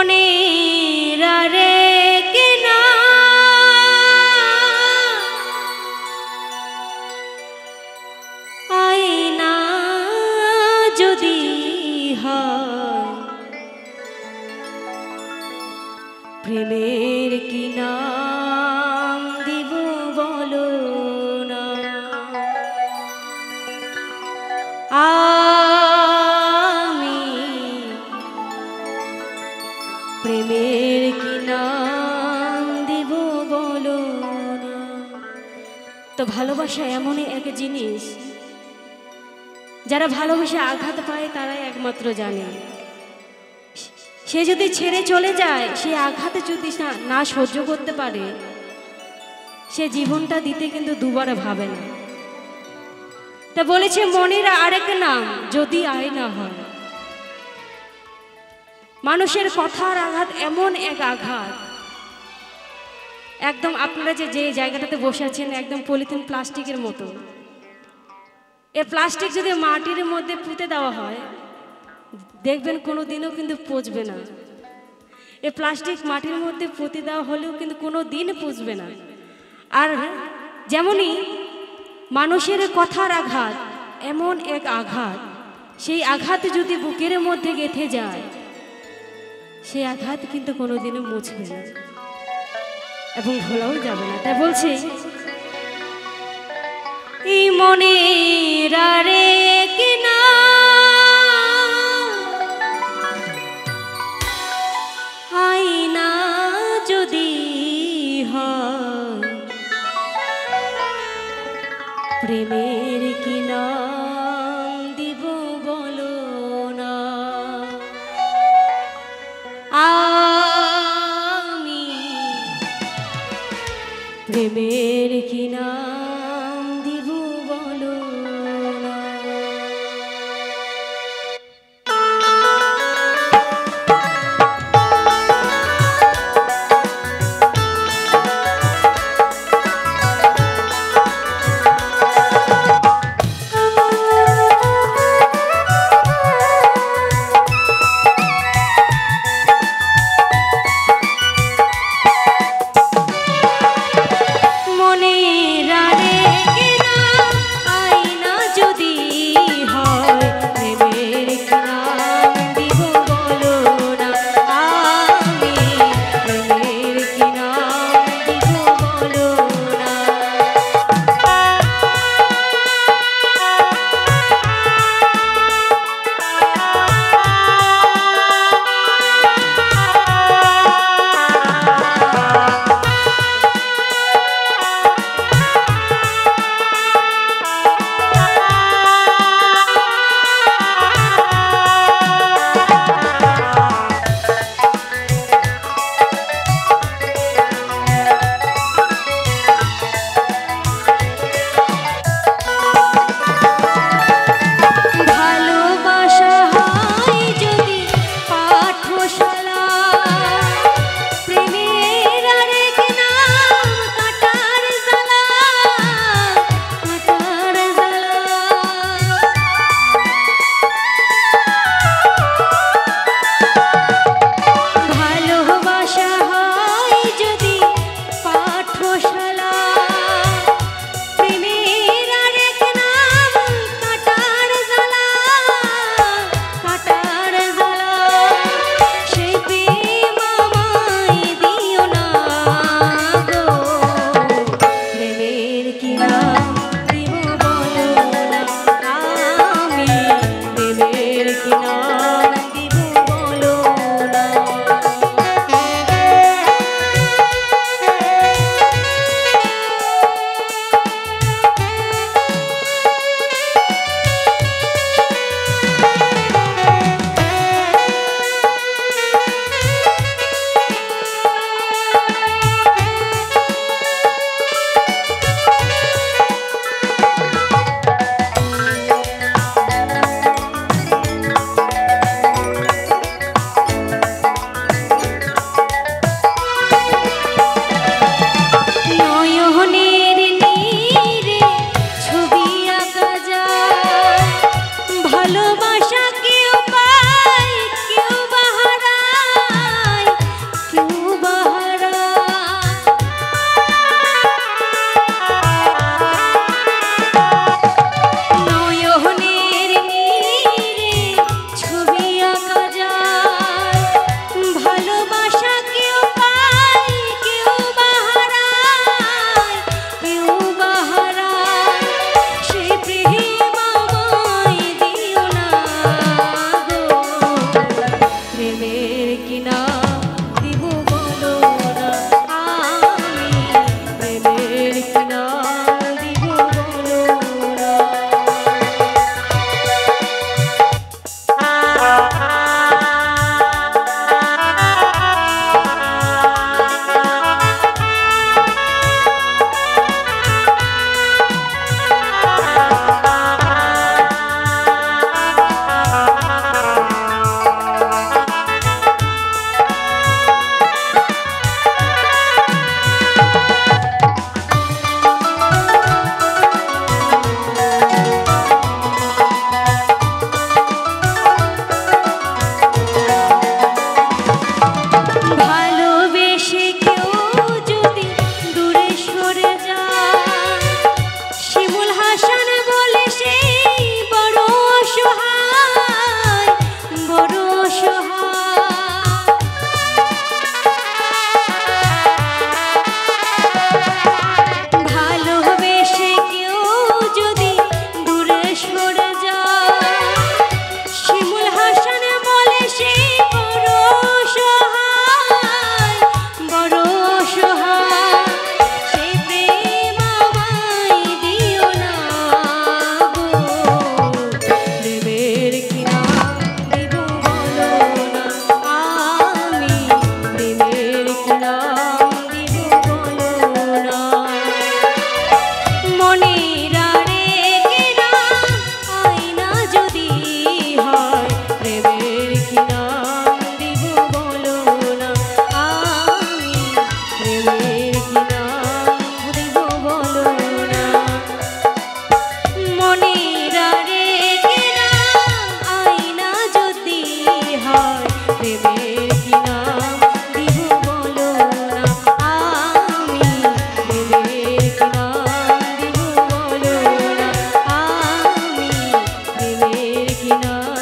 মনের আরে কেনা আয়না যদি হয় প্রেমের কি নাম দিব বলো না। আমি প্রেমের কি নাম দিব বলো না। তো ভালোবাসা এমনই এক জিনিস যারা ভালোবেসে আঘাত পায় তারাই একমাত্র জানে। সে যদি ছেড়ে চলে যায়, সে আঘাতে যদি না সহ্য করতে পারে, সে জীবনটা দিতে কিন্তু দুবার ভাবে না। তা বলেছে মনের আরেক নাম যদি আয়না হয়। মানুষের কথার আঘাত এমন এক আঘাত, একদম আপনারা যে জায়গাটাতে বসে আছেন একদম পলিথিন প্লাস্টিকের মতো। এ প্লাস্টিক যদি মাটির মধ্যে পুঁতে দেওয়া হয় দেখবেন কোনো দিনও কিন্তু পচবে না। এ প্লাস্টিক মাটির মধ্যে পুঁতে দেওয়া হলেও কিন্তু কোনো দিন পচবে না। আর যেমনই মানুষের কথার আঘাত এমন এক আঘাত, সেই আঘাত যদি বুকের মধ্যে গেঁথে যায় সেই আঘাত কিন্তু কোনোদিনও মুছবে না এবং ভোলাও যাবে না। তাই বলছে এই মনের আরে কেনা আয়না যদি হয় প্রেমের কি নাম দিব বলো না। আমি প্রেমের কি নাম দিব বলো না। কিনা